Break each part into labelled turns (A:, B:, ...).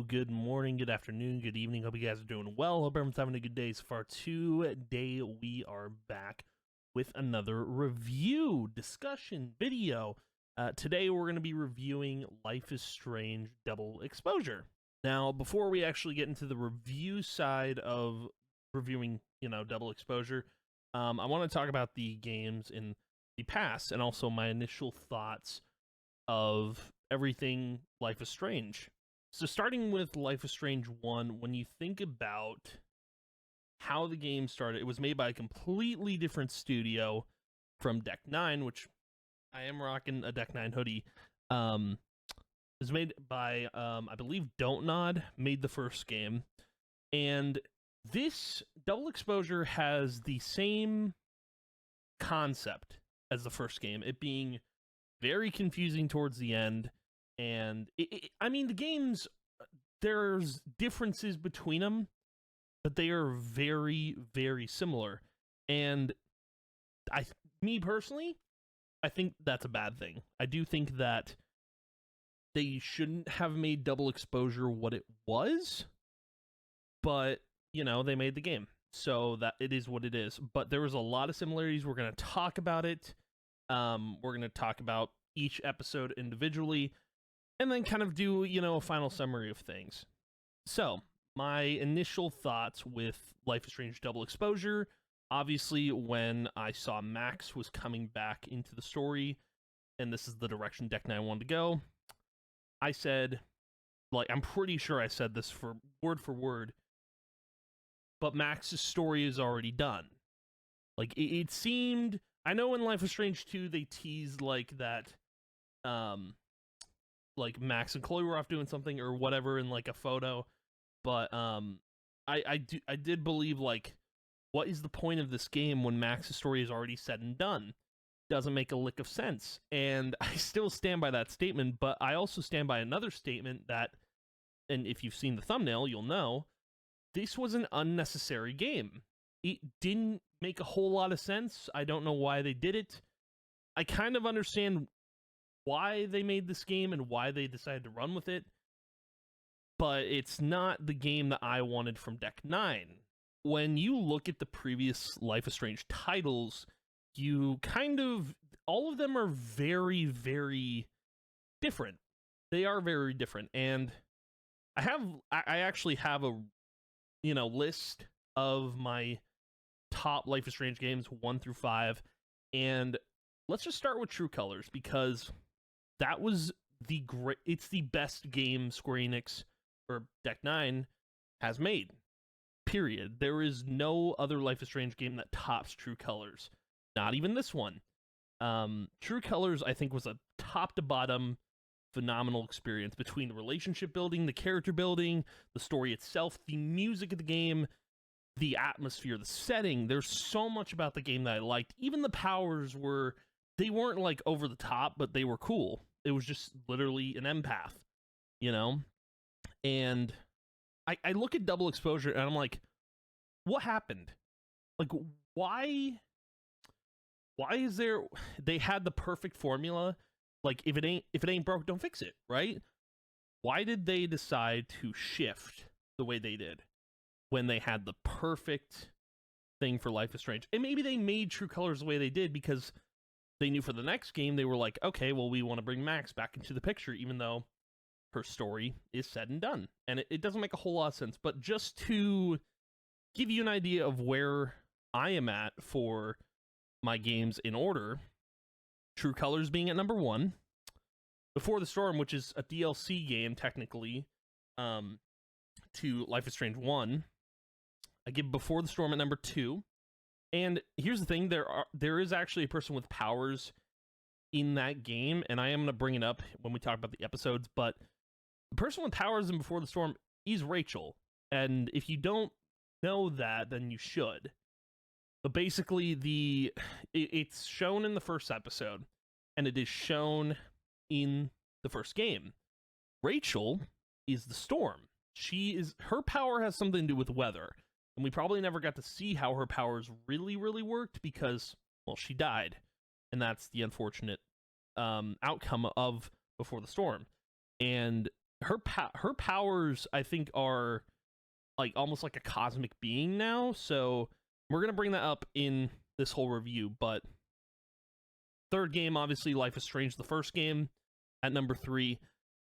A: good morning, good afternoon, good evening. Hope you guys are doing well. Hope everyone's having a good day so far. Today we are back with another review discussion video. Today we're going to be reviewing Life is Strange Double Exposure. Now, before we actually get into the review side of reviewing, Double Exposure, I want to talk about the games in the past and also my initial thoughts of everything Life is Strange. So starting with Life is Strange 1, when you think about how the game started, it was made by a completely different studio from Deck 9, which I am rocking a Deck 9 hoodie. It was made by, I believe, Don't Nod made the first game. And this Double Exposure has the same concept as the first game, it being very confusing towards the end. And the games, there's differences between them, but they are very, very similar. And me personally, I think that's a bad thing. I do think that they shouldn't have made Double Exposure what it was, but they made the game, so that it is what it is. But there was a lot of similarities. We're going to talk about it. We're going to talk about each episode individually, and then kind of do, a final summary of things. So, my initial thoughts with Life is Strange Double Exposure, obviously when I saw Max was coming back into the story, and this is the direction Deck 9 wanted to go, I said, I'm pretty sure I said this for word, but Max's story is already done. It seemed, I know in Life is Strange 2, they teased, that, Max and Chloe were off doing something or whatever in a photo, but I did believe what is the point of this game when Max's story is already said and done? Doesn't make a lick of sense. And I still stand by that statement, but I also stand by another statement that, and if you've seen the thumbnail, you'll know, this was an unnecessary game. It didn't make a whole lot of sense. I don't know why they did it. I kind of understand why they made this game and why they decided to run with it, but it's not the game that I wanted from Deck 9. When you look at the previous Life is Strange titles, you all of them are very, very different. They are very different, and I actually have a list of my top Life is Strange games 1 through 5, and let's just start with True Colors, because that was it's the best game Square Enix or Deck 9 has made. Period. There is no other Life is Strange game that tops True Colors. Not even this one. True Colors, I think, was a top to bottom phenomenal experience between the relationship building, the character building, the story itself, the music of the game, the atmosphere, the setting. There's so much about the game that I liked. Even the powers they weren't over the top, but they were cool. It was just literally an empath, And I look at Double Exposure and I'm like, what happened? Why is there, they had the perfect formula. If it ain't broke, don't fix it, right? Why did they decide to shift the way they did when they had the perfect thing for Life is Strange? And maybe they made True Colors the way they did because they knew for the next game they were like, okay, well, we want to bring Max back into the picture, even though her story is said and done. And it doesn't make a whole lot of sense. But just to give you an idea of where I am at for my games in order, True Colors being at number 1, Before the Storm, which is a DLC game technically, to Life is Strange 1, I give Before the Storm at number 2. And here's the thing, there is actually a person with powers in that game, and I am going to bring it up when we talk about the episodes, but the person with powers in Before the Storm is Rachel. And if you don't know that, then you should. But basically, it's shown in the first episode, and it is shown in the first game. Rachel is the storm. Her power has something to do with weather. And we probably never got to see how her powers really, really worked because, well, she died. And that's the unfortunate outcome of Before the Storm. And her powers, I think, are like almost like a cosmic being now. So we're gonna bring that up in this whole review. But third game, obviously, Life is Strange, the first game, at number 3.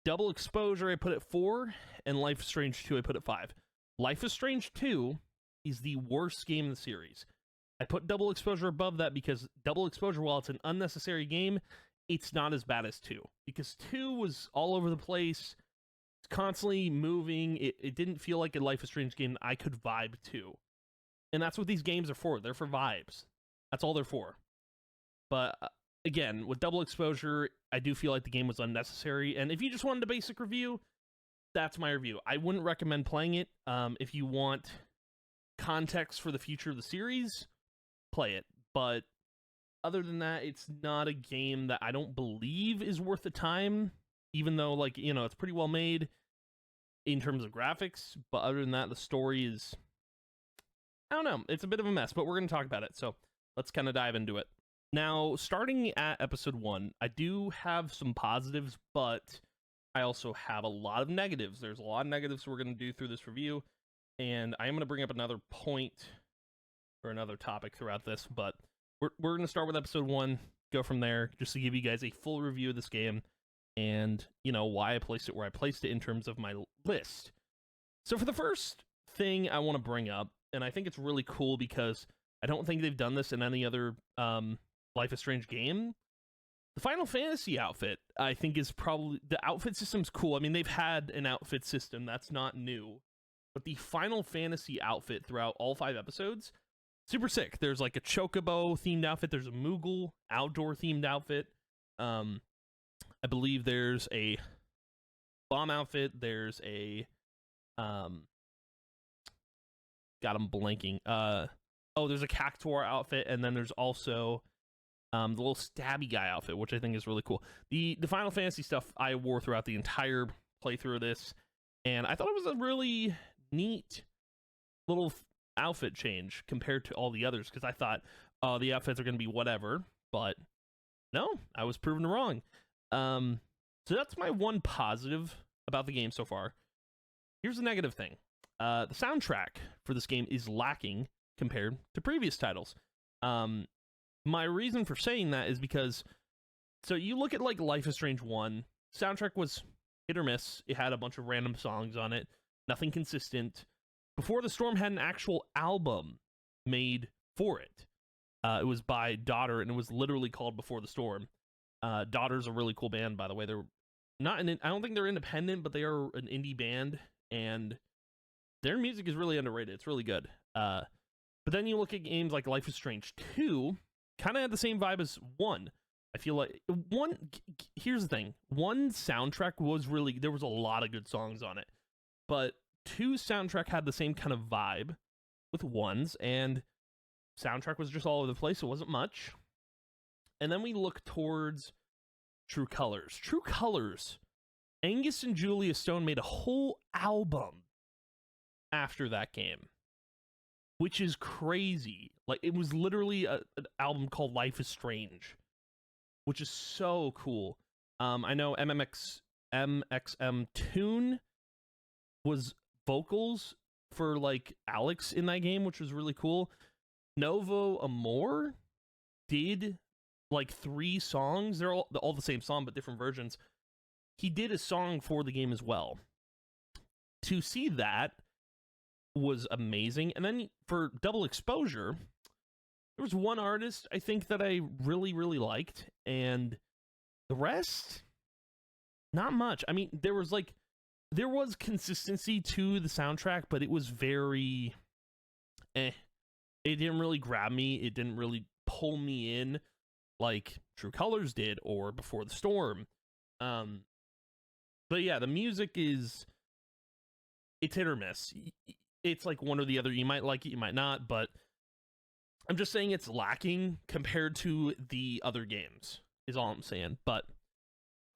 A: Double Exposure, I put at 4, and Life is Strange 2, I put at 5. Life is Strange 2 is the worst game in the series. I put Double Exposure above that because Double Exposure, while it's an unnecessary game, it's not as bad as 2. Because 2 was all over the place, constantly moving. It didn't feel like a Life is Strange game that I could vibe to. And that's what these games are for. They're for vibes. That's all they're for. But again, with Double Exposure, I do feel like the game was unnecessary. And if you just wanted a basic review, that's my review. I wouldn't recommend playing it. If you want context for the future of the series, play it. But other than that, it's not a game that I don't believe is worth the time, even though, like, you know, it's pretty well made in terms of graphics. But other than that, the story is, I don't know, it's a bit of a mess, but we're going to talk about it. So let's kind of dive into it. Now, starting at episode 1, I do have some positives, but I also have a lot of negatives. There's a lot of negatives we're going to do through this review, and I am going to bring up another point or another topic throughout this, but we're going to start with episode 1, go from there, just to give you guys a full review of this game, and, you know, why I placed it where I placed it in terms of my list. So for the first thing I want to bring up, and I think it's really cool because I don't think they've done this in any other Life is Strange game. The Final Fantasy outfit, I think, is probably, the outfit system's cool. I mean, they've had an outfit system, that's not new. But the Final Fantasy outfit throughout all 5 episodes, super sick. There's like a Chocobo themed outfit, there's a Moogle outdoor themed outfit. I believe there's a bomb outfit, there's a God, I'm blanking. Oh, there's a Cactuar outfit, and then there's also the little stabby guy outfit, which I think is really cool. The Final Fantasy stuff I wore throughout the entire playthrough of this, and I thought it was a really neat little outfit change compared to all the others, because I thought, oh, the outfits are going to be whatever, but no, I was proven wrong. So that's my one positive about the game so far. Here's the negative thing. The soundtrack for this game is lacking compared to previous titles. My reason for saying that is because, so you look at like Life is Strange 1, soundtrack was hit or miss. It had a bunch of random songs on it, nothing consistent. Before the Storm had an actual album made for it. It was by Daughter, and it was literally called Before the Storm. Daughter's a really cool band, by the way. They're not I don't think they're independent, but they are an indie band, and their music is really underrated. It's really good. But then you look at games like Life is Strange 2, kind of had the same vibe as 1. I feel like 1, here's the thing. 1 soundtrack was really, there was a lot of good songs on it. But 2's soundtrack had the same kind of vibe with 1's, and soundtrack was just all over the place. It wasn't much. And then we look towards True Colors. True Colors, Angus and Julia Stone made a whole album after that game, which is crazy. Like, it was literally an album called Life is Strange, which is so cool. I know MXM Tune was vocals for like Alex in that game, which was really cool. Novo Amor did like 3 songs. They're all the same song, but different versions. He did a song for the game as well. To see that was amazing. And then for Double Exposure, there was one artist I think that I really, really liked, and the rest, not much. I mean, there was consistency to the soundtrack, but it was very It didn't really grab me. It didn't really pull me in like True Colors did or Before the Storm. But yeah, the music it's hit or miss. It's like one or the other. You might like it, you might not, but I'm just saying it's lacking compared to the other games, is all I'm saying. But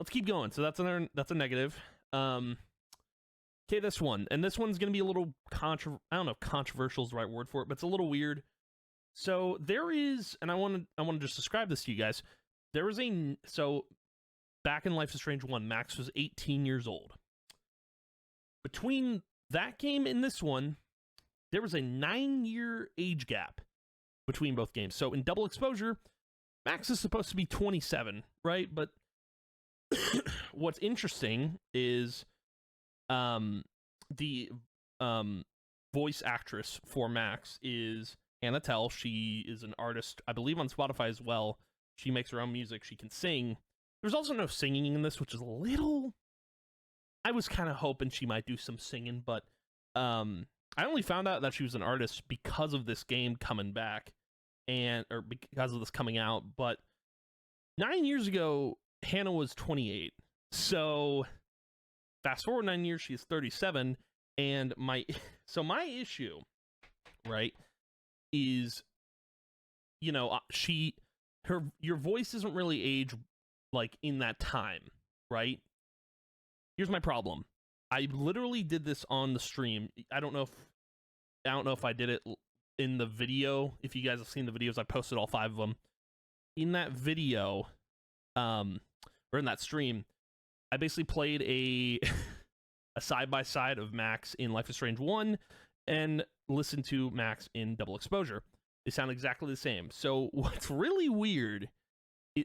A: let's keep going. So that's a negative. Okay, this one. And this one's going to be a little I don't know if controversial is the right word for it, but it's a little weird. So there is, and I want to just describe this to you guys. There was so back in Life is Strange 1, Max was 18 years old. between that game and this one, there was a 9-year age gap between both games. So in Double Exposure, Max is supposed to be 27, right? But what's interesting is the voice actress for Max is Hannah Tell. She is an artist, I believe, on Spotify as well. She makes her own music. She can sing. There's also no singing in this, which is a little... I was kind of hoping she might do some singing, but I only found out that she was an artist because of this game coming back, or because of this coming out. But 9 years ago, Hannah was 28. So fast forward 9 years, she's 37. And my issue, right, is, you know, your voice isn't really aged like in that time, right? Here's my problem. I literally did this on the stream. I don't know if I did it in the video. If you guys have seen the videos, I posted all 5 of them. In that video, or in that stream, I basically played a side-by-side of Max in Life is Strange 1 and listened to Max in Double Exposure. They sound exactly the same. So what's really weird,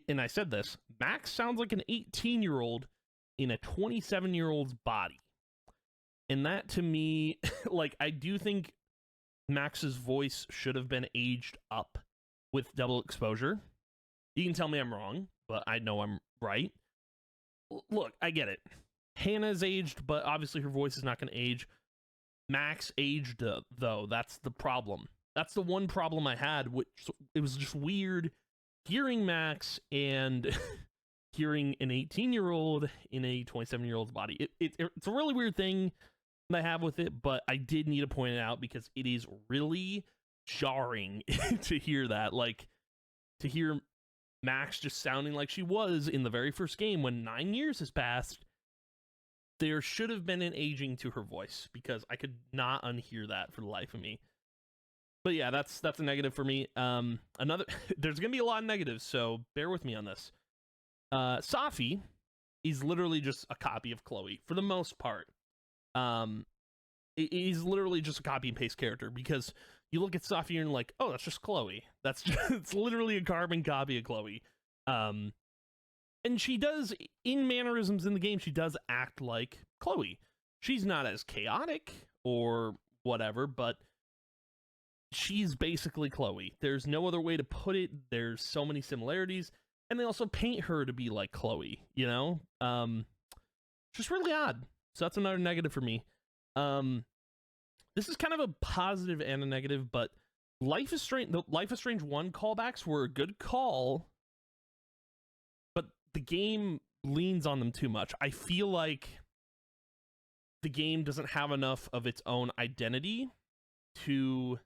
A: and I said this, Max sounds like an 18-year-old in a 27-year-old's body. And that, to me, like, I do think Max's voice should have been aged up with Double Exposure. You can tell me I'm wrong, but I know I'm right. Look, I get it. Hannah's aged, but obviously her voice is not going to age. Max aged, though. That's the problem. That's the one problem I had, which it was just weird hearing Max and hearing an 18-year-old in a 27-year-old's body. It's a really weird thing that I have with it, but I did need to point it out because it is really jarring to hear that. Like, to hear Max just sounding like she was in the very first game when 9 years has passed. There should have been an aging to her voice because I could not unhear that for the life of me. But yeah, that's a negative for me. There's gonna be a lot of negatives, so bear with me on this. Safi is literally just a copy of Chloe for the most part. He's literally just a copy and paste character because you look at Safi and you're like, oh, that's just Chloe. It's literally a carbon copy of Chloe. And she does, in mannerisms in the game, she does act like Chloe. She's not as chaotic or whatever, but she's basically Chloe. There's no other way to put it. There's so many similarities. And they also paint her to be like Chloe, you know? Just really odd. So that's another negative for me. This is kind of a positive and a negative, but the Life is Strange 1 callbacks were a good call, but the game leans on them too much. I feel like the game doesn't have enough of its own identity to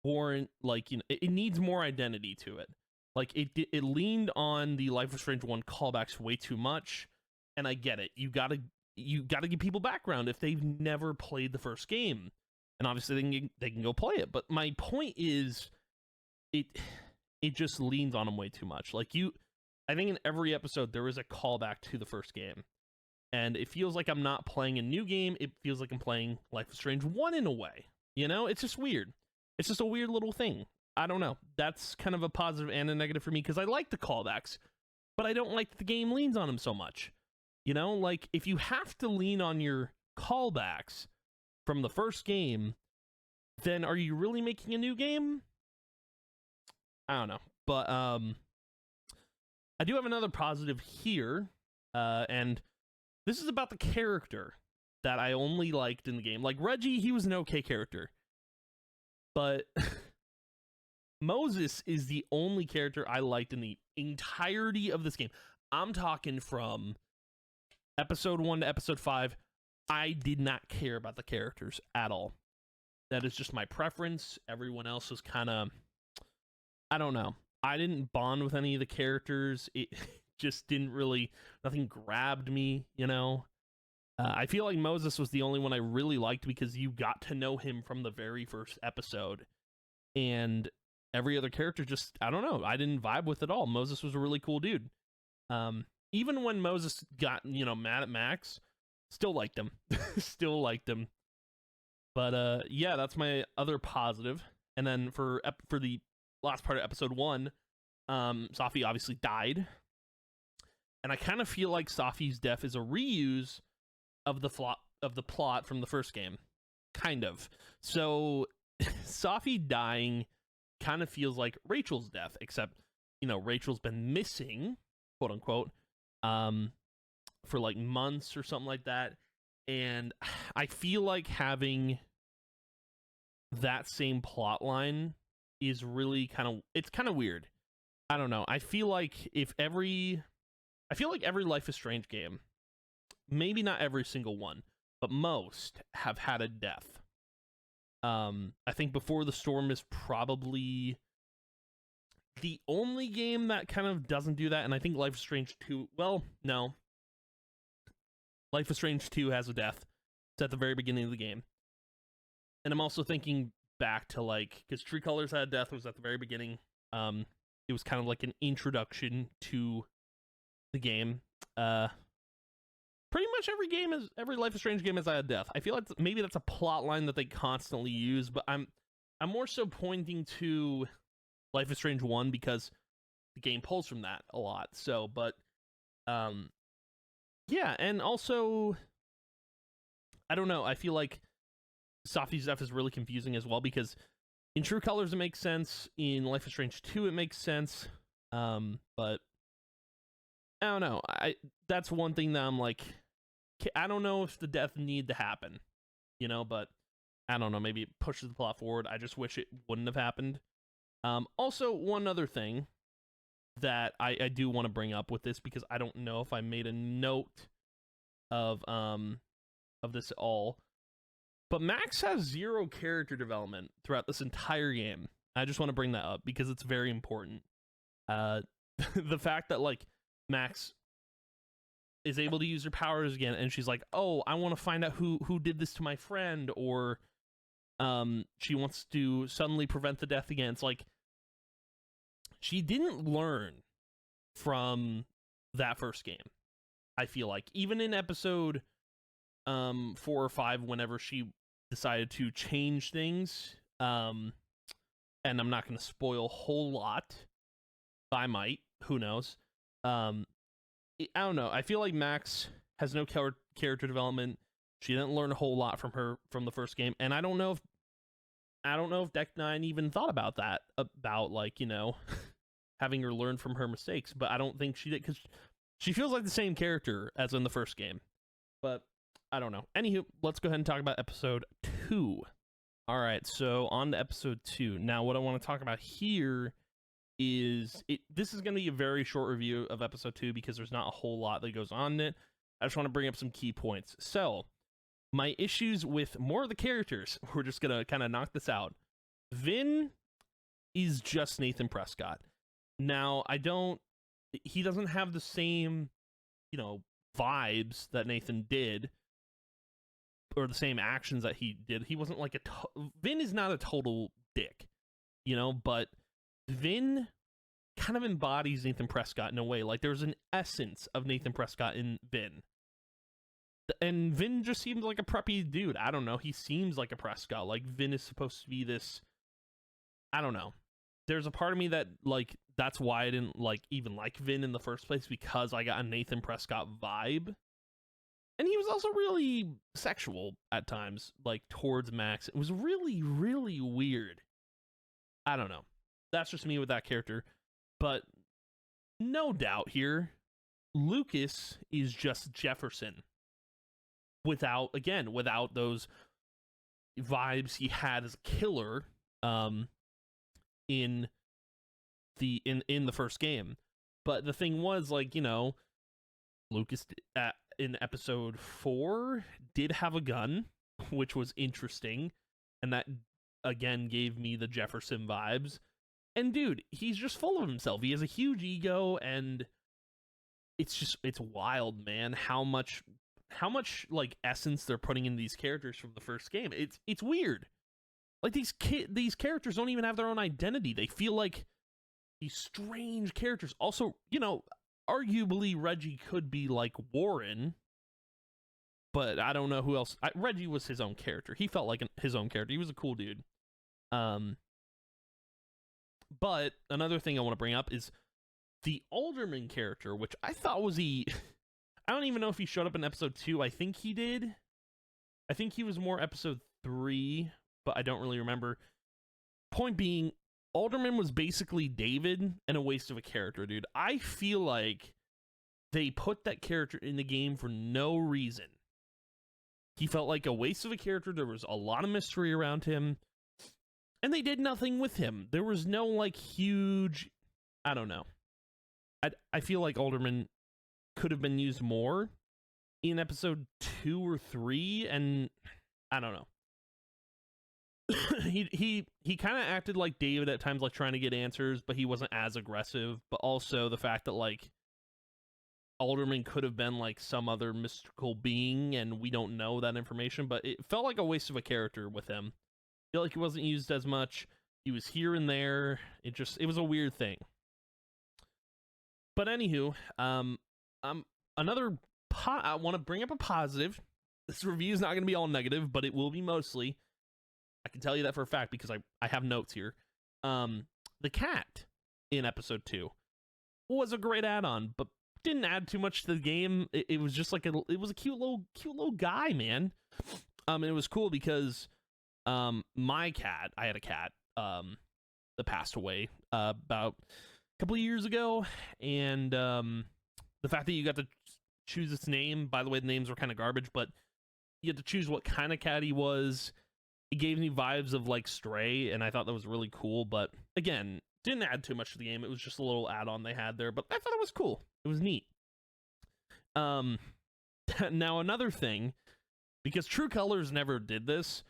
A: warrant, like, you know, it needs more identity to it. Like, it leaned on the Life is Strange 1 callbacks way too much, and I get it. You gotta give people background if they've never played the first game, and obviously they can go play it. But my point is, it just leans on them way too much. Like, I think in every episode there is a callback to the first game, and it feels like I'm not playing a new game. It feels like I'm playing Life is Strange 1 in a way. You know, it's just weird. It's just a weird little thing. I don't know. That's kind of a positive and a negative for me because I like the callbacks, but I don't like that the game leans on them so much. You know, like, if you have to lean on your callbacks from the first game, then are you really making a new game? I don't know. But I do have another positive here, and this is about the character that I only liked in the game. Like, Reggie, he was an okay character. But Moses is the only character I liked in the entirety of this game. I'm talking from episode 1 to episode 5. I did not care about the characters at all. That is just my preference. Everyone else was kind of, I don't know. I didn't bond with any of the characters. It just didn't really, nothing grabbed me, you know? I feel like Moses was the only one I really liked because you got to know him from the very first episode. And every other character just, I don't know, I didn't vibe with at all. Moses was a really cool dude. Even when Moses got, you know, mad at Max, Still liked him. Still liked him. But yeah, that's my other positive. And then for the last part of episode 1, Safi obviously died. And I kind of feel like Safi's death is a reuse of the plot from the first game. Kind of. So Safi dying kind of feels like Rachel's death, except, you know, Rachel's been missing, quote unquote, for like months or something like that. And I feel like having that same plot line is really it's kind of weird. I don't know. I feel like every Life is Strange game, maybe not every single one, but most have had a death. I think Before the Storm is probably the only game that kind of doesn't do that, and I think Life is Strange 2, well, no. Life is Strange 2 has a death. It's at the very beginning of the game. And I'm also thinking back to, like, because True Colors had a death, was at the very beginning. It was kind of like an introduction to the game. Pretty much every Life is Strange game has had a death. I feel like maybe that's a plot line that they constantly use, but I'm more so pointing to Life is Strange 1 because the game pulls from that a lot. So, but yeah, and also I don't know, I feel like Safi's death is really confusing as well, because in True Colors it makes sense, in Life is Strange 2 it makes sense, but I don't know. That's one thing that I'm like, I don't know if the death need to happen, you know, but I don't know, maybe it pushes the plot forward. I just wish it wouldn't have happened. Also, one other thing that I do want to bring up with this, because I don't know if I made a note of this at all, but Max has 0 character development throughout this entire game. I just want to bring that up because it's very important. The fact that, like, Max is able to use her powers again, and she's like, oh, I want to find out who did this to my friend, or she wants to suddenly prevent the death again. It's like, she didn't learn from that first game, I feel like. Even in episode 4 or 5, whenever she decided to change things, and I'm not going to spoil a whole lot, I might, who knows. I don't know. I feel like Max has no character development. She didn't learn a whole lot from the first game, and I don't know if Deck 9 even thought about that, about, like, you know, having her learn from her mistakes, but I don't think she did, because she feels like the same character as in the first game. But I don't know. Anywho, let's go ahead and talk about episode 2. All right, so on to episode 2. Now, what I want to talk about here is this is going to be a very short review of episode 2 because there's not a whole lot that goes on in it. I just want to bring up some key points. So, my issues with more of the characters, we're just going to kind of knock this out. Vin is just Nathan Prescott. Now, he doesn't have the same, you know, vibes that Nathan did, or the same actions that he did. He wasn't like Vin is not a total dick, you know, but Vin kind of embodies Nathan Prescott in a way. Like, there's an essence of Nathan Prescott in Vin. And Vin just seems like a preppy dude. I don't know. He seems like a Prescott. Like, Vin is supposed to be this... I don't know. There's a part of me that, like, that's why I didn't, like, even like Vin in the first place, because I got a Nathan Prescott vibe. And he was also really sexual at times, like, towards Max. It was really, really weird. I don't know. That's just me with that character. But no doubt here, Lucas is just Jefferson. Without those vibes he had as a killer in the first game. But the thing was, like, you know, Lucas in episode 4 did have a gun, which was interesting, and that again gave me the Jefferson vibes. And dude, he's just full of himself. He has a huge ego, and it's wild, man, how much like essence they're putting in these characters from the first game. It's weird. Like, these characters don't even have their own identity. They feel like these strange characters. Also, you know, arguably Reggie could be like Warren, but I don't know who else. Reggie was his own character. He felt like his own character. He was a cool dude. But another thing I want to bring up is the Alderman character, which I thought was I don't even know if he showed up in episode 2. I think he did. I think he was more episode 3, but I don't really remember. Point being, Alderman was basically David and a waste of a character, dude. I feel like they put that character in the game for no reason. He felt like a waste of a character. There was a lot of mystery around him, and they did nothing with him. There was no, like, huge... I don't know. I feel like Alderman could have been used more in episode 2 or 3, and I don't know. he kind of acted like David at times, like trying to get answers, but he wasn't as aggressive. But also the fact that, like, Alderman could have been like some other mystical being, and we don't know that information. But it felt like a waste of a character with him. I feel like he wasn't used as much. He was here and there. It was a weird thing. But anywho, I want to bring up a positive. This review is not going to be all negative, but it will be mostly. I can tell you that for a fact because I have notes here. The cat in episode 2 was a great add-on, but didn't add too much to the game. It was just like it was a cute little guy, man. And it was cool because my cat, I had a cat that passed away about a couple of years ago, and the fact that you got to choose its name, by the way, the names were kind of garbage, but you had to choose what kind of cat he was. It gave me vibes of like Stray, and I thought that was really cool. But again, didn't add too much to the game. It was just a little add-on they had there, but I thought it was cool. It was neat. Now another thing, because True Colors never did this,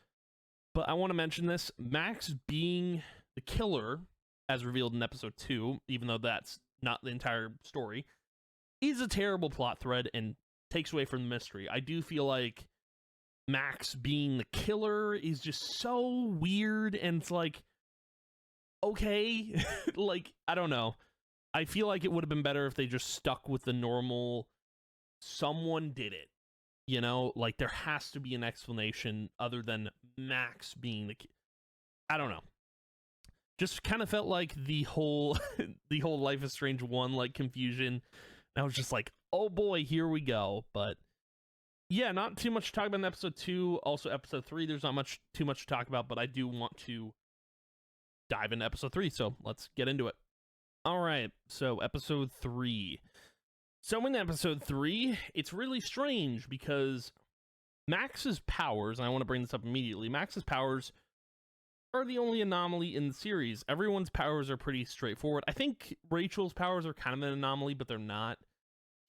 A: but I want to mention this: Max being the killer, as revealed in episode 2, even though that's not the entire story, is a terrible plot thread and takes away from the mystery. I do feel like Max being the killer is just so weird, and it's like, okay, like, I don't know. I feel like it would have been better if they just stuck with the normal, someone did it, you know? Like, there has to be an explanation other than Max being the I don't know. Just kind of felt like the whole Life is Strange 1 like confusion. I was just like, oh boy, here we go. But yeah, not too much to talk about in episode 2. Also, episode 3, there's not too much to talk about, but I do want to dive into episode 3, so let's get into it. All right, so episode 3. So in episode 3, it's really strange because Max's powers, and I want to bring this up immediately, Max's powers are the only anomaly in the series. Everyone's powers are pretty straightforward. I think Rachel's powers are kind of an anomaly, but they're not.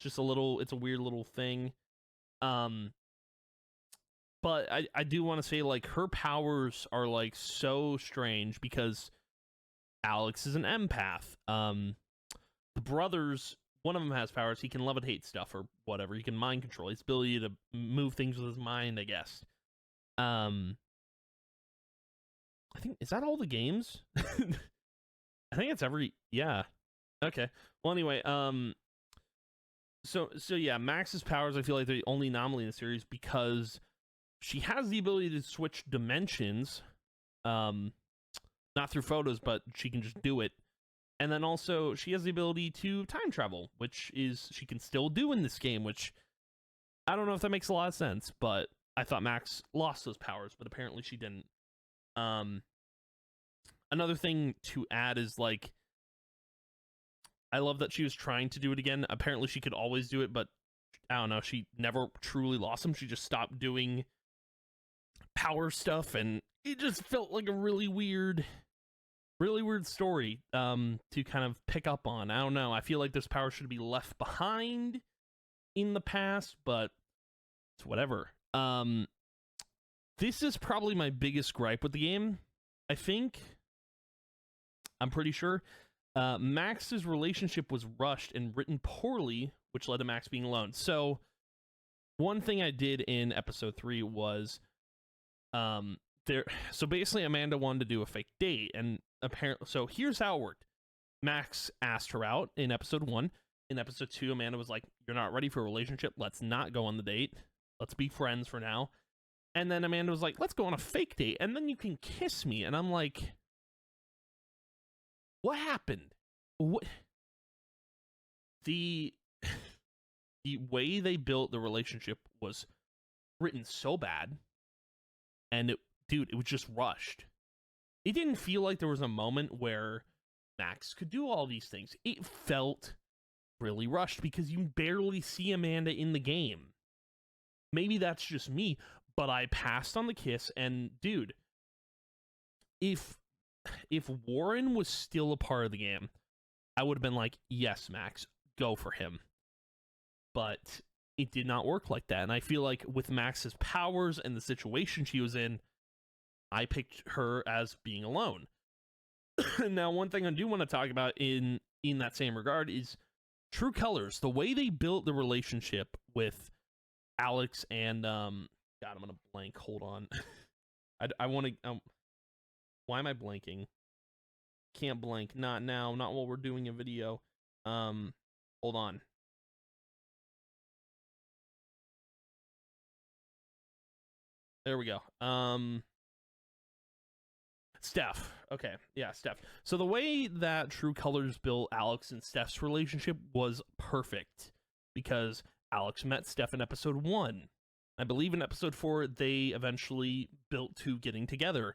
A: It's a weird little thing. But I do want to say, like, her powers are like so strange because Alex is an empath. The brothers, one of them has powers. He can levitate stuff or whatever. He can mind control. His ability to move things with his mind, I guess. I think, is that all the games? I think it's yeah. Okay. Well, anyway, so yeah, Max's powers, I feel like they're the only anomaly in the series because she has the ability to switch dimensions, not through photos, but she can just do it. And then also she has the ability to time travel, which is she can still do in this game, which I don't know if that makes a lot of sense, but I thought Max lost those powers, but apparently she didn't. Another thing to add is, like, I love that she was trying to do it again. Apparently she could always do it, but I don't know, she never truly lost them. She just stopped doing power stuff, and it just felt like a really weird story to kind of pick up on. I don't know. I feel like this power should be left behind in the past, but it's whatever. This is probably my biggest gripe with the game, I think. I'm pretty sure. Max's relationship was rushed and written poorly, which led to Max being alone. So one thing I did in episode 3 was so basically Amanda wanted to do a fake date, and apparently, so here's how it worked. Max asked her out in episode 1. In episode 2, Amanda was like, "You're not ready for a relationship. Let's not go on the date." Let's be friends for now. And then Amanda was like, let's go on a fake date, and then you can kiss me. And I'm like, what happened? What? The way they built the relationship was written so bad, and it was just rushed. It didn't feel like there was a moment where Max could do all these things. It felt really rushed because you barely see Amanda in the game. Maybe that's just me, but I passed on the kiss, and dude, if Warren was still a part of the game, I would have been like, yes, Max, go for him. But it did not work like that, and I feel like with Max's powers and the situation she was in, I picked her as being alone. Now, one thing I do want to talk about in that same regard is True Colors. The way they built the relationship with Alex and God, I'm gonna blank. Hold on. I want to. Why am I blanking? Can't blank. Not now. Not while we're doing a video. Hold on. There we go. Steph. Okay. Yeah, Steph. So the way that True Colors built Alex and Steph's relationship was perfect because Alex met Steph in episode 1. I believe in episode 4, they eventually built to getting together.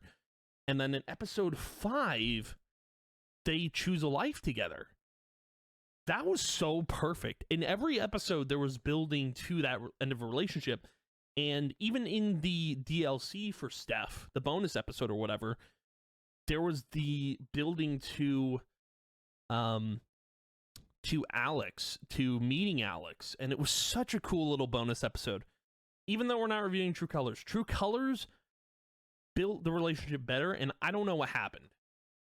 A: And then in episode 5, they choose a life together. That was so perfect. In every episode, there was building to that end of a relationship. And even in the DLC for Steph, the bonus episode or whatever, there was the building to Alex, to meeting Alex. And it was such a cool little bonus episode. Even though we're not reviewing True Colors built the relationship better, and I don't know what happened.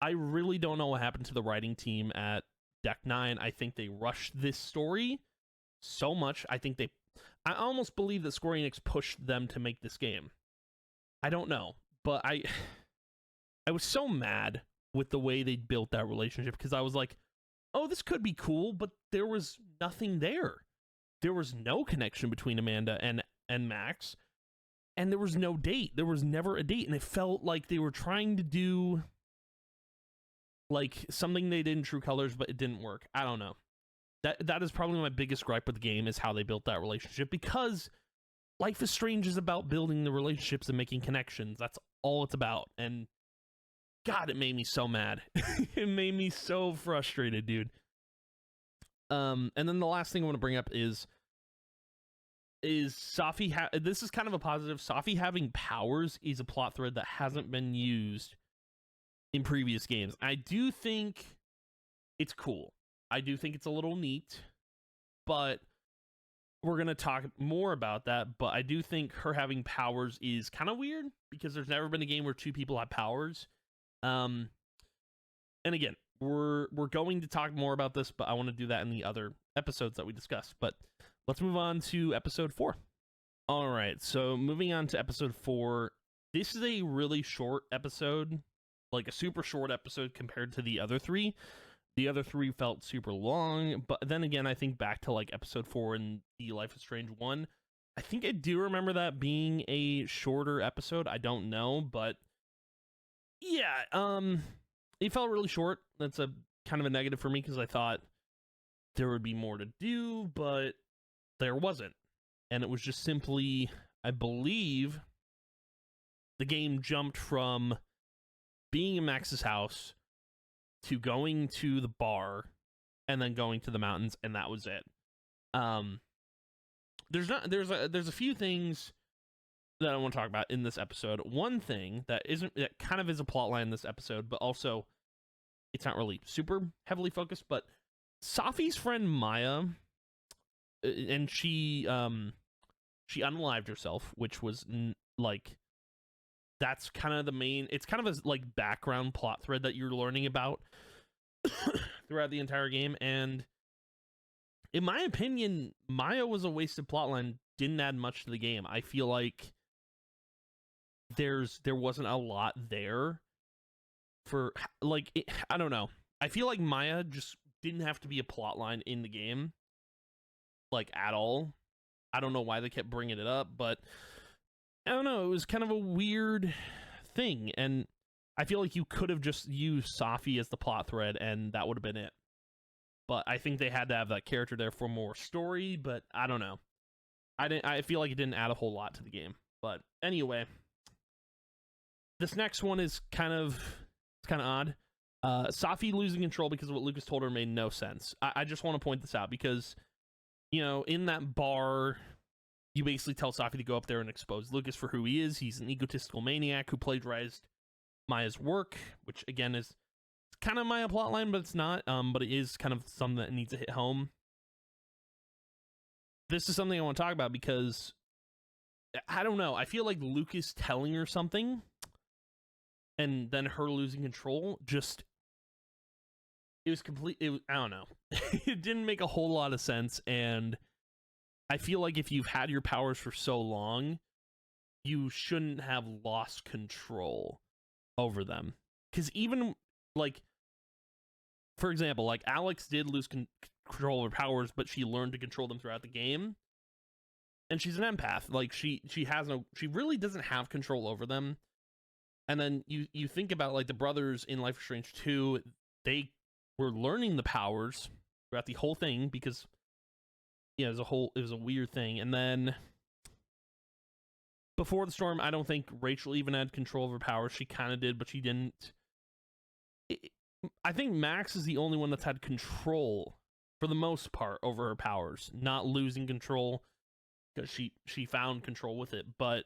A: I really don't know what happened to the writing team at Deck 9. I think they rushed this story so much. I almost believe that Square Enix pushed them to make this game. I don't know, but I was so mad with the way they built that relationship because I was like, oh, this could be cool, but there was nothing there. There was no connection between Amanda and Max, and there was no date. There was never a date, and it felt like they were trying to do like something they did in True Colors, but it didn't work. I don't know. That is probably my biggest gripe with the game, is how they built that relationship, because Life is Strange is about building the relationships and making connections. That's all it's about. And God, it made me so mad. It made me so frustrated, dude. And then the last thing I want to bring up is Safi. This is kind of a positive. Safi having powers is a plot thread that hasn't been used in previous games. I do think it's cool. I do think it's a little neat, but we're going to talk more about that. But I do think her having powers is kind of weird because there's never been a game where two people have powers. And again, we're going to talk more about this, but I want to do that in the other episodes that we discussed. But let's move on to episode 4. All right, so moving on to episode 4. This is a really short episode, like a super short episode compared to the other 3. The other 3 felt super long, but then again, I think back to like episode 4 in the Life is Strange 1. I think I do remember that being a shorter episode. I don't know, but yeah, it felt really short. That's a kind of a negative for me because I thought there would be more to do, but there wasn't. And it was just simply, I believe, the game jumped from being in Max's house to going to the bar and then going to the mountains, and that was it. There's a few things that I want to talk about in this episode. One thing that kind of is a plot line in this episode, but also it's not really super heavily focused, but Safi's friend Maya, and she unalived herself, which was like, that's kind of the main, it's kind of a like background plot thread that you're learning about throughout the entire game. And in my opinion, Maya was a wasted plotline, didn't add much to the game. I feel like there wasn't a lot there for like I don't know. I feel like Maya just didn't have to be a plotline in the game, like at all. I don't know why they kept bringing it up, but I don't know. It was kind of a weird thing, and I feel like you could have just used Safi as the plot thread, and that would have been it. But I think they had to have that character there for more story, but I don't know. I feel like it didn't add a whole lot to the game. But anyway, this next one is kind of odd. Safi losing control because of what Lucas told her made no sense. I just want to point this out because, you know, in that bar, you basically tell Safi to go up there and expose Lucas for who he is. He's an egotistical maniac who plagiarized Maya's work, which again is kind of Maya plotline, but it's not. But it is kind of something that needs to hit home. This is something I want to talk about because I don't know. I feel like Lucas telling her something and then her losing control just, it was complete. I don't know. It didn't make a whole lot of sense. And I feel like if you've had your powers for so long, you shouldn't have lost control over them. Because even like, for example, like Alex did lose control of her powers, but she learned to control them throughout the game. And she's an empath. Like she really doesn't have control over them. And then you think about like the brothers in Life is Strange 2, they were learning the powers throughout the whole thing because yeah, it was a weird thing. And then before the storm, I don't think Rachel even had control of her powers. She kind of did, but she didn't. I think Max is the only one that's had control for the most part over her powers, not losing control because she found control with it. But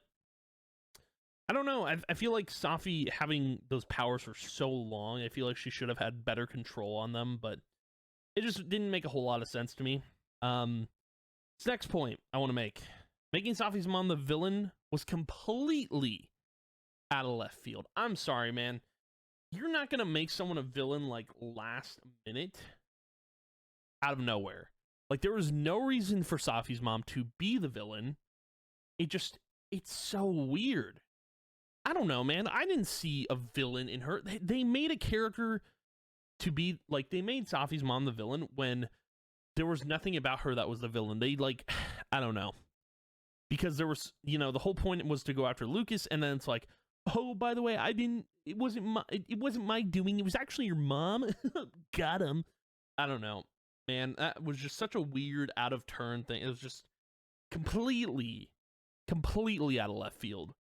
A: I don't know. I feel like Safi having those powers for so long, I feel like she should have had better control on them, but it just didn't make a whole lot of sense to me. This next point I want to make. Making Safi's mom the villain was completely out of left field. I'm sorry, man. You're not going to make someone a villain like last minute out of nowhere. Like, there was no reason for Safi's mom to be the villain. It's so weird. I don't know, man. I didn't see a villain in her. They made a character to be, like, they made Safi's mom the villain when there was nothing about her that was the villain. They, like, I don't know. Because there was, you know, the whole point was to go after Lucas, and then it's like, oh, by the way, it wasn't my doing. It was actually your mom. Got him. I don't know, man. That was just such a weird, out of turn thing. It was just completely out of left field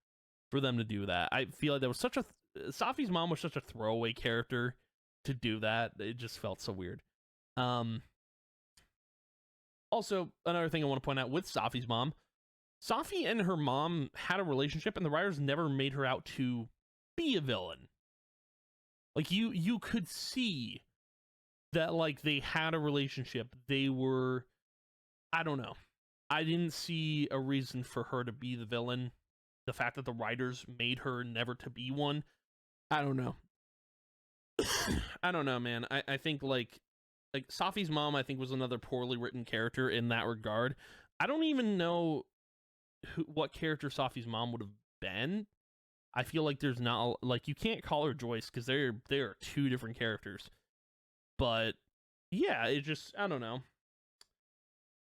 A: for them to do that. I feel like there was such a Safi's mom was such a throwaway character to do that. It just felt so weird. Also, another thing I want to point out with Safi's mom, Safi and her mom had a relationship, and the writers never made her out to be a villain. Like, you could see that, like, they had a relationship. They were, I don't know. I didn't see a reason for her to be the villain. The fact that the writers made her never to be one, I don't know. I don't know, man. I think, like Safi's mom, I think, was another poorly written character in that regard. I don't even know what character Safi's mom would have been. I feel like there's not, like, you can't call her Joyce because they are two different characters. But yeah, it just, I don't know.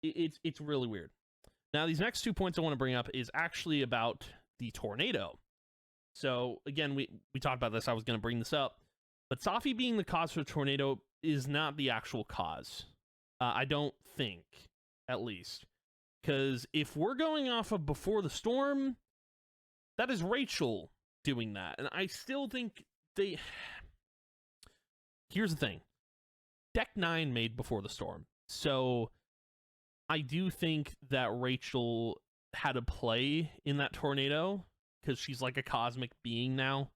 A: It's really weird. Now, these next 2 points I want to bring up is actually about the tornado. So again, we talked about this. I was going to bring this up, but Safi being the cause for the tornado is not the actual cause. I don't think, at least. Because if we're going off of Before the Storm, that is Rachel doing that. And I still think here's the thing. Deck 9 made Before the Storm. So I do think that Rachel had a play in that tornado because she's like a cosmic being now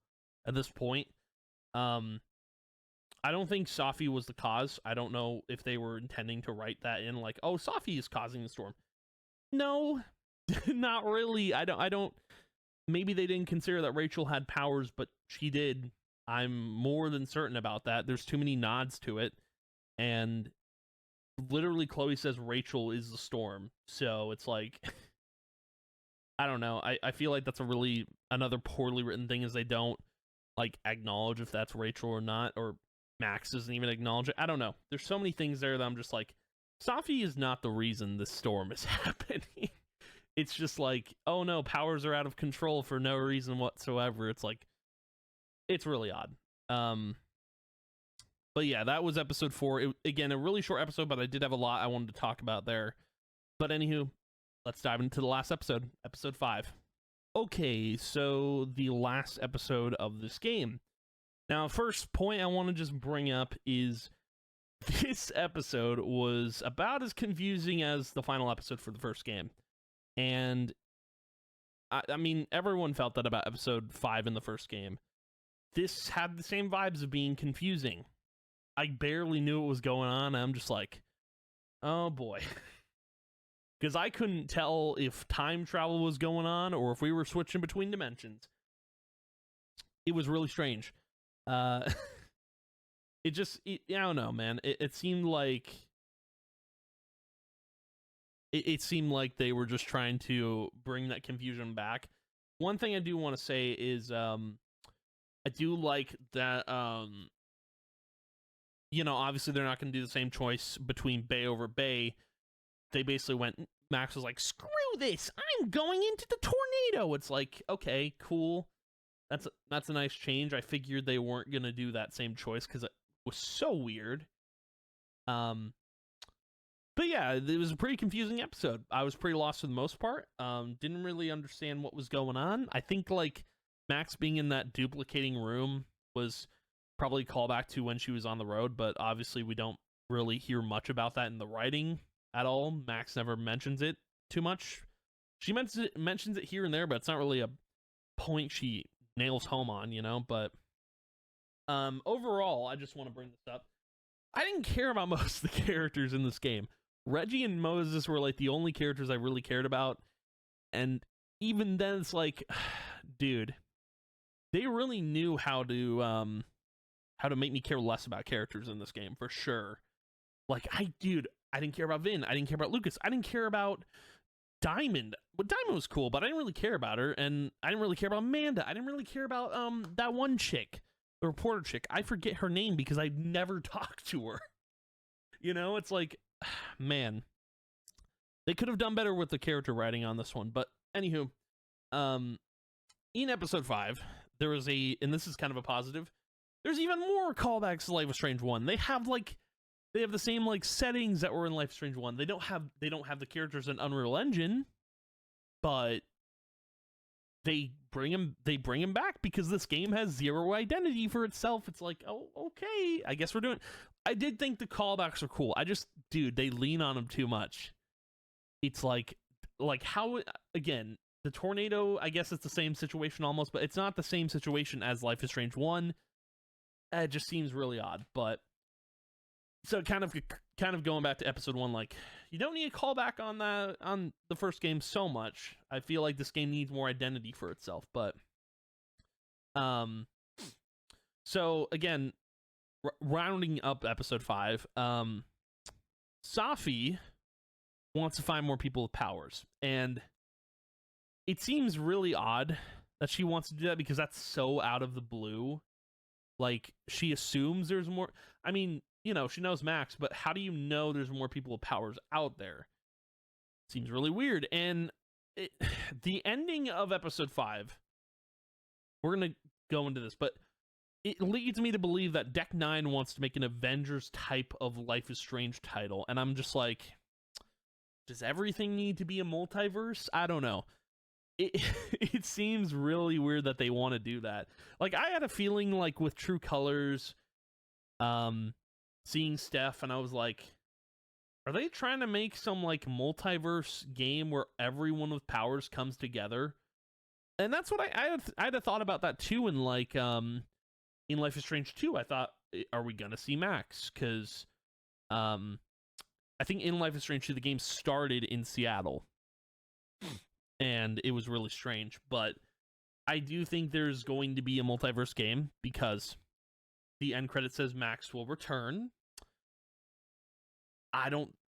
A: at this point. I don't think Safi was the cause. I don't know if they were intending to write that in, like, oh, Safi is causing the storm. No, not really. I don't. Maybe they didn't consider that Rachel had powers, but she did. I'm more than certain about that. There's too many nods to it. And literally Chloe says Rachel is the storm. So it's like, I don't know. I feel like that's another poorly written thing is they don't, like, acknowledge if that's Rachel or not, or Max doesn't even acknowledge it. I don't know. There's so many things there that I'm just like, Safi is not the reason this storm is happening. it's just like, oh no, powers are out of control for no reason whatsoever. It's like, it's really odd. But yeah, that was episode 4. Again, a really short episode, but I did have a lot I wanted to talk about there. But anywho, let's dive into the last episode, episode 5. Okay, so the last episode of this game. Now, first point I want to just bring up is this episode was about as confusing as the final episode for the first game. And I mean, everyone felt that about episode 5 in the first game. This had the same vibes of being confusing. I barely knew what was going on. I'm just like, oh boy. Because I couldn't tell if time travel was going on or if we were switching between dimensions. It was really strange. I don't know, man. It seemed like it seemed like they were just trying to bring that confusion back. One thing I do want to say is I do like that obviously they're not going to do the same choice between Bay over Bay. They basically went, Max was like, screw this, I'm going into the tornado. It's like, okay, cool. That's a nice change. I figured they weren't going to do that same choice because it was so weird. But yeah, it was a pretty confusing episode. I was pretty lost for the most part. Didn't really understand what was going on. I think like Max being in that duplicating room was probably a callback to when she was on the road, but obviously we don't really hear much about that in the writing at all. Max never mentions it too much. She mentions it here and there, but it's not really a point she nails home on, but overall, I just want to bring this up. I didn't care about most of the characters in this game. Reggie and Moses were like the only characters I really cared about, and even then it's like, dude, they really knew how to make me care less about characters in this game for sure. Like I didn't care about Vin, I didn't care about Lucas, I didn't care about Diamond. But Diamond was cool, but I didn't really care about her, and I didn't really care about Amanda. I didn't really care about that one chick, the reporter chick. I forget her name because I never talked to her. It's like, man, they could have done better with the character writing on this one. But anywho, in episode 5, there was and this is kind of a positive, there's even more callbacks to Life is Strange 1. They have the same like settings that were in Life is Strange 1. They don't have the characters in Unreal Engine, but they bring them back because this game has zero identity for itself. It's like, oh, okay, I guess we're doing. I did think the callbacks are cool. They lean on them too much. It's like how, again, the tornado, I guess it's the same situation almost, but it's not the same situation as Life is Strange 1. It just seems really odd. But so kind of going back to episode 1, like, you don't need a callback on the first game so much. I feel like this game needs more identity for itself. But so again, rounding up episode 5, Safi wants to find more people with powers, and it seems really odd that she wants to do that because that's so out of the blue. Like, she assumes there's more. I mean, she knows Max, but how do you know there's more people with powers out there? Seems really weird. And the ending of episode 5, we're going to go into this, but it leads me to believe that Deck 9 wants to make an Avengers type of Life is Strange title. And I'm just like, does everything need to be a multiverse? I don't know. It seems really weird that they want to do that. Like, I had a feeling like with True Colors, seeing Steph, and I was like, are they trying to make some like multiverse game where everyone with powers comes together? And that's what I had a thought about that too. In like in Life is Strange 2, I thought, are we gonna see Max? Because I think in Life is Strange 2 the game started in Seattle, and it was really strange. But I do think there's going to be a multiverse game because the end credit says Max will return.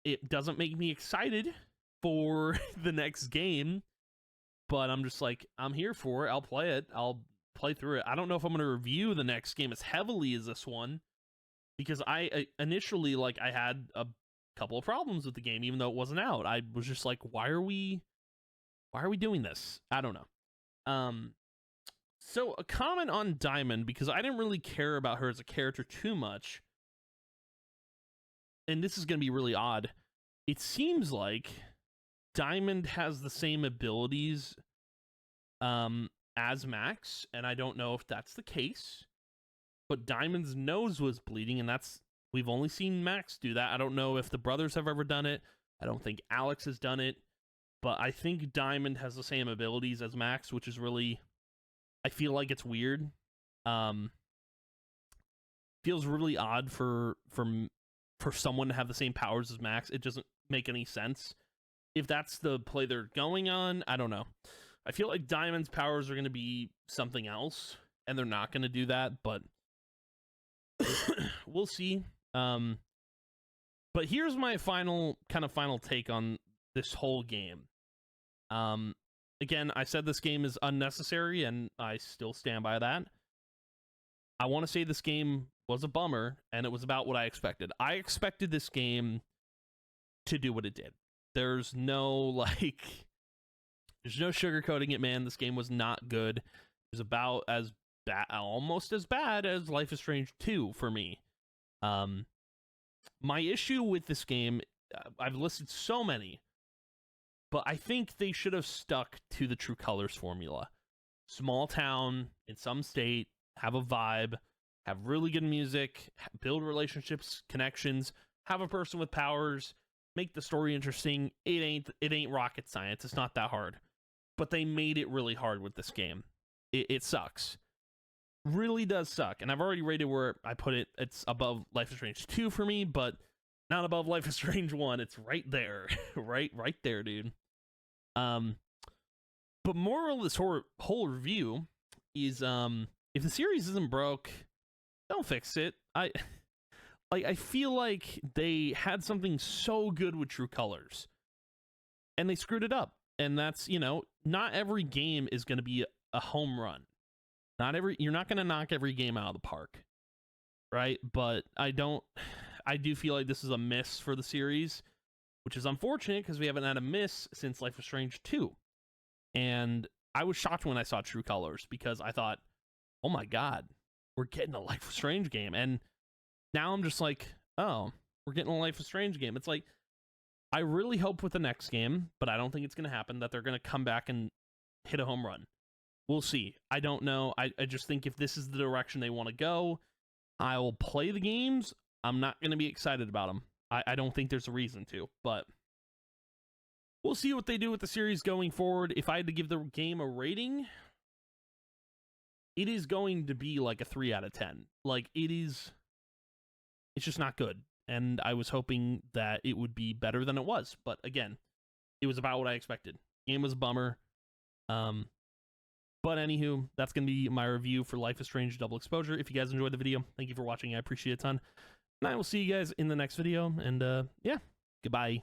A: It doesn't make me excited for the next game, but I'm just like, I'm here for it. I'll play it. I'll play through it. I don't know if I'm going to review the next game as heavily as this one, because I initially, I had a couple of problems with the game, even though it wasn't out. I was just like, why are we Why are we doing this? I don't know. So a comment on Diamond, because I didn't really care about her as a character too much. And this is going to be really odd. It seems like Diamond has the same abilities as Max, and I don't know if that's the case. But Diamond's nose was bleeding, and we've only seen Max do that. I don't know if the brothers have ever done it. I don't think Alex has done it. But I think Diamond has the same abilities as Max, which is really, I feel like it's weird. Feels really odd for someone to have the same powers as Max. It doesn't make any sense. If that's the play they're going on, I don't know. I feel like Diamond's powers are going to be something else, and they're not going to do that, but we'll see. But here's my final take on this whole game. Again, I said this game is unnecessary, and I still stand by that. I want to say this game was a bummer, and it was about what I expected. I expected this game to do what it did. There's no sugarcoating it, man. This game was not good. It was about as bad, almost as bad as Life is Strange 2 for me. My issue with this game, I've listed so many, but I think they should have stuck to the True Colors formula. Small town in some state, have a vibe, have really good music, build relationships, connections, have a person with powers, make the story interesting. It ain't rocket science. It's not that hard. But they made it really hard with this game. It sucks. Really does suck. And I've already rated where I put it. It's above Life is Strange 2 for me, but not above Life is Strange 1. It's right there. right there, dude. But moral of this whole review is if the series isn't broke, don't fix it. I feel like they had something so good with True Colors, and they screwed it up. And that's, not every game is going to be a home run. You're not going to knock every game out of the park, right? But I do feel like this is a miss for the series, which is unfortunate because we haven't had a miss since Life is Strange 2. And I was shocked when I saw True Colors because I thought, oh my God, we're getting a Life is Strange game. And now I'm just like, oh, we're getting a Life is Strange game. It's like, I really hope with the next game, but I don't think it's going to happen, that they're going to come back and hit a home run. We'll see. I don't know. I just think if this is the direction they want to go, I will play the games. I'm not going to be excited about them. I don't think there's a reason to, but we'll see what they do with the series going forward. If I had to give the game a rating, it is going to be like a 3 out of 10. It's just not good. And I was hoping that it would be better than it was. But again, it was about what I expected. Game was a bummer. But anywho, that's going to be my review for Life is Strange Double Exposure. If you guys enjoyed the video, thank you for watching. I appreciate it a ton. And I will see you guys in the next video. And yeah, goodbye.